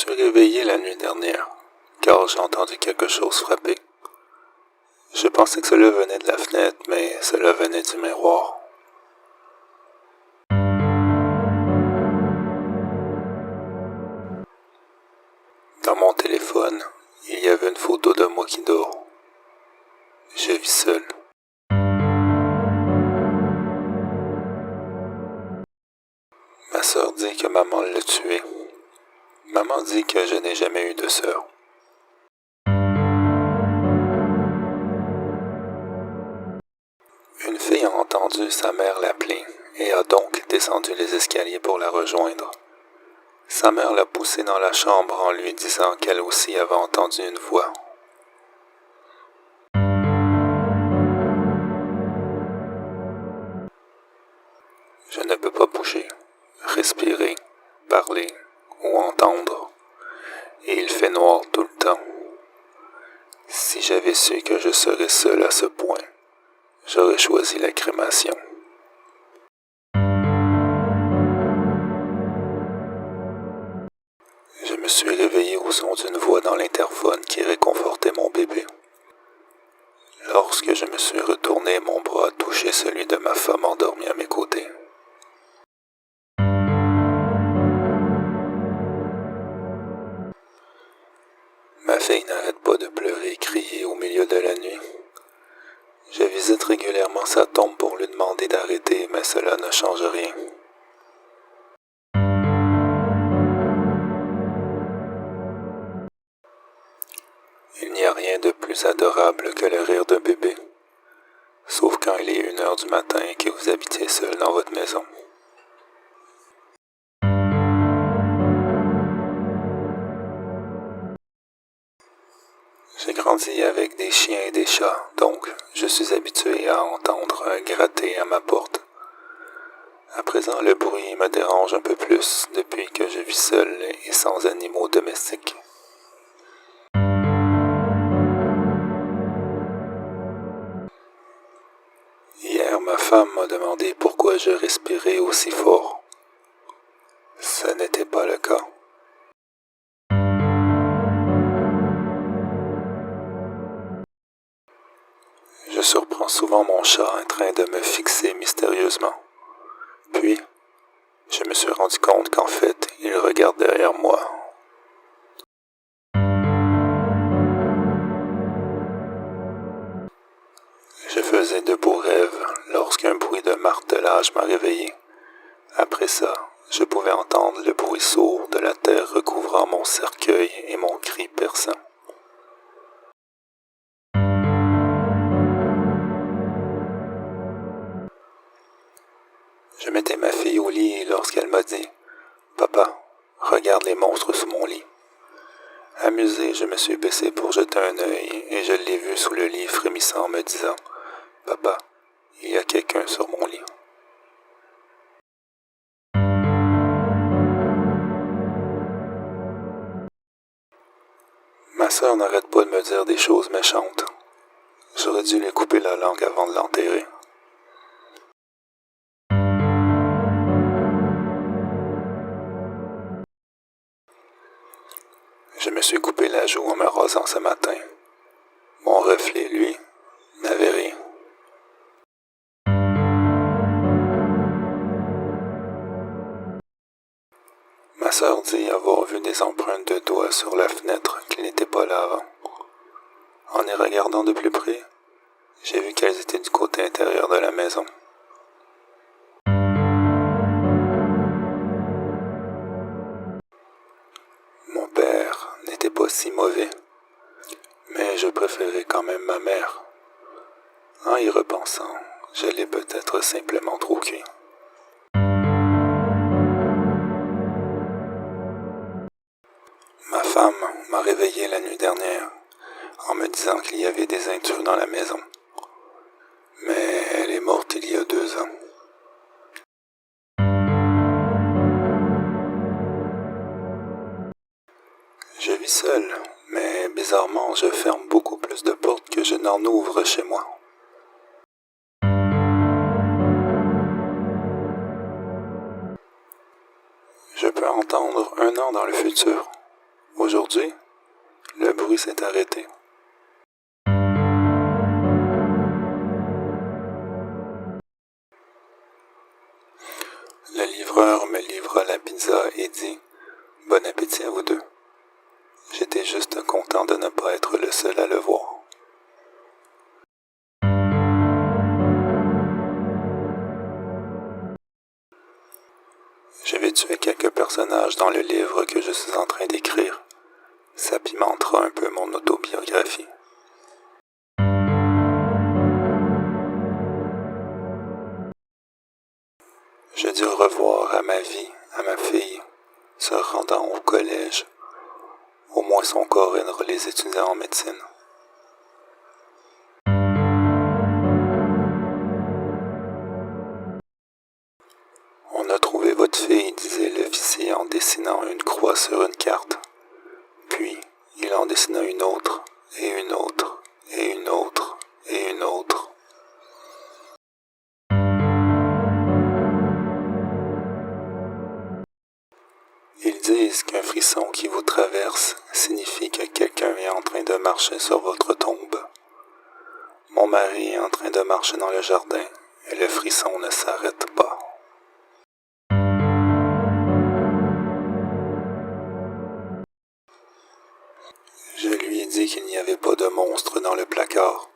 suis réveillé la nuit dernière, car j'ai entendu quelque chose frapper. Je pensais que cela venait de la fenêtre, mais cela venait du miroir. Dans mon téléphone, il y avait une photo de moi qui dort. Je vis seul. Ma sœur dit que maman l'a tué. Maman dit que je n'ai jamais eu de sœur. Une fille a entendu sa mère l'appeler et a donc descendu les escaliers pour la rejoindre. Sa mère l'a poussée dans la chambre en lui disant qu'elle aussi avait entendu une voix. Je ne peux pas bouger, respirer, parler ou entendre, et il fait noir tout le temps. Si j'avais su que je serais seul à ce point, j'aurais choisi la crémation. Je me suis réveillé au son d'une voix dans l'interphone qui réconfortait mon bébé. Lorsque je me suis retourné, mon bras a touché celui de ma femme endormie à mes côtés. Ma fille n'arrête pas de pleurer et crier au milieu de la nuit. Je visite régulièrement sa tombe pour lui demander d'arrêter, mais cela ne change rien. Il n'y a rien de plus adorable que le rire d'un bébé, sauf quand il est 1 heure du matin et que vous habitez seul dans votre maison. J'ai grandi avec des chiens et des chats, donc je suis habitué à entendre un gratter à ma porte. À présent, le bruit me dérange un peu plus depuis que je vis seul et sans animaux domestiques. Hier, ma femme m'a demandé pourquoi je respirais aussi fort. Ce n'était pas le cas. Je surprends souvent mon chat en train de me fixer mystérieusement. Puis, je me suis rendu compte qu'en fait, il regarde derrière moi. Je faisais de beaux rêves lorsqu'un bruit de martelage m'a réveillé. Après ça, je pouvais entendre le bruit sourd de la terre recouvrant mon cercueil et mon cri perçant. Je mettais ma fille au lit lorsqu'elle m'a dit « Papa, regarde les monstres sous mon lit ». Amusé, je me suis baissé pour jeter un œil et je l'ai vu sous le lit frémissant me disant « Papa, il y a quelqu'un sur mon lit ». Ma sœur n'arrête pas de me dire des choses méchantes. J'aurais dû lui couper la langue avant de l'enterrer. Je me suis coupé la joue en me rasant ce matin. Mon reflet, lui, n'avait rien. Ma sœur dit avoir vu des empreintes de doigts sur la fenêtre qui n'étaient pas là avant. En y regardant de plus près, j'ai vu qu'elles étaient du côté intérieur de la maison. Mon père n'était pas si mauvais, mais je préférais quand même ma mère. En y repensant, je l'ai peut-être simplement trop cuit. Ma femme m'a réveillé la nuit dernière en me disant qu'il y avait des intrus dans la maison. Mais elle est morte il y a 2 ans. Je vis seul, mais bizarrement, je ferme beaucoup plus de portes que je n'en ouvre chez moi. Je peux entendre 1 an dans le futur. Aujourd'hui, le bruit s'est arrêté. Le livreur me livra la pizza et dit « Bon appétit à vous deux ». J'étais juste content de ne pas être le seul à le voir. Je vais tuer quelques personnages dans le livre que je suis en train d'écrire. Ça pimentera un peu mon autobiographie. Je dis au revoir à ma vie, à ma fille, se rendant au collège. Au moins son corps aidera les étudiants en médecine. On a trouvé votre fille, disait l'officier en dessinant une croix sur une carte. Puis, il en dessina une autre, et une autre, et une autre, et une autre. Ils disent qu'un frisson qui vous traverse signifie que quelqu'un est en train de marcher sur votre tombe. Mon mari est en train de marcher dans le jardin, et le frisson ne s'arrête pas. Je lui ai dit qu'il n'y avait pas de monstre dans le placard,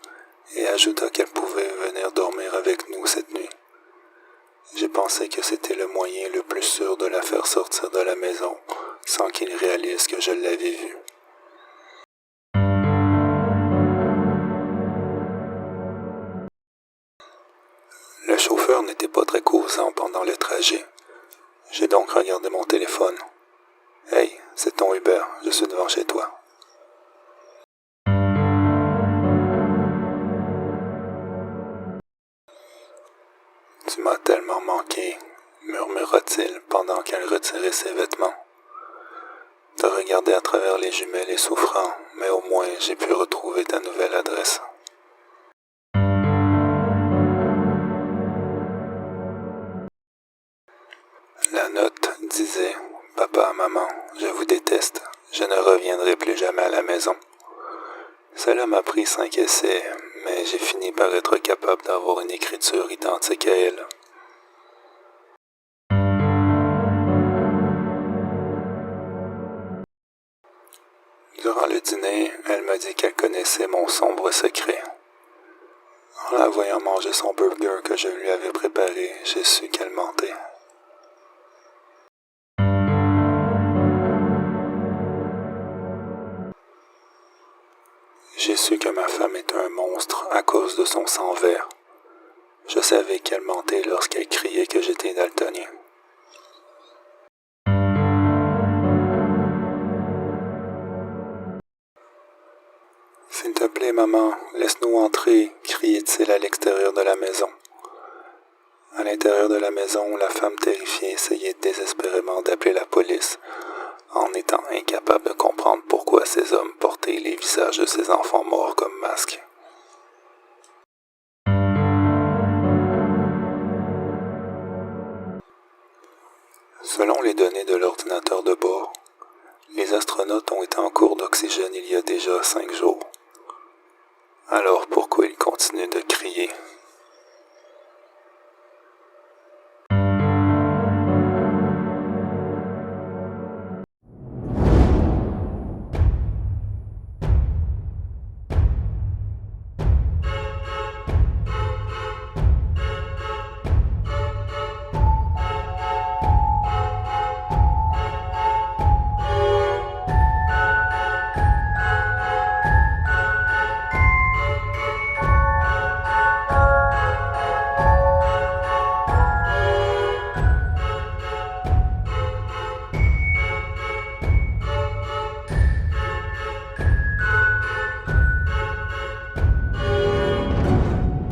et ajouta qu'elle pouvait venir dormir avec nous cette nuit. J'ai pensé que c'était le moyen le plus sûr de la faire sortir de la maison, sans qu'il réalise que je l'avais vue. Le chauffeur n'était pas très causant pendant le trajet. J'ai donc regardé mon téléphone. « Hey, c'est ton Uber, je suis devant chez toi. » Tu m'as tellement manqué, murmura-t-il pendant qu'elle retirait ses vêtements. Te regarder à travers les jumelles est souffrant, mais au moins j'ai pu retrouver ta nouvelle adresse. La note disait « Papa, maman, je vous déteste, je ne reviendrai plus jamais à la maison. » Cela m'a pris 5 essais, mais j'ai fini par être capable d'avoir une écriture identique à elle. Durant le dîner, elle m'a dit qu'elle connaissait mon sombre secret. En la voyant manger son burger que je lui avais préparé, j'ai su qu'elle mentait. J'ai su que ma femme était un monstre à cause de son sang vert. Je savais qu'elle mentait lorsqu'elle criait que j'étais daltonien. S'il te plaît, maman, laisse-nous entrer, criait-il à l'extérieur de la maison. À l'intérieur de la maison, la femme terrifiée essayait désespérément d'appeler la police, en étant incapable de comprendre pourquoi ces hommes portaient les visages de ces enfants morts comme masque. Selon les données de l'ordinateur de bord, les astronautes ont été en cours d'oxygène il y a déjà 5 jours. Alors pourquoi ils continuent de crier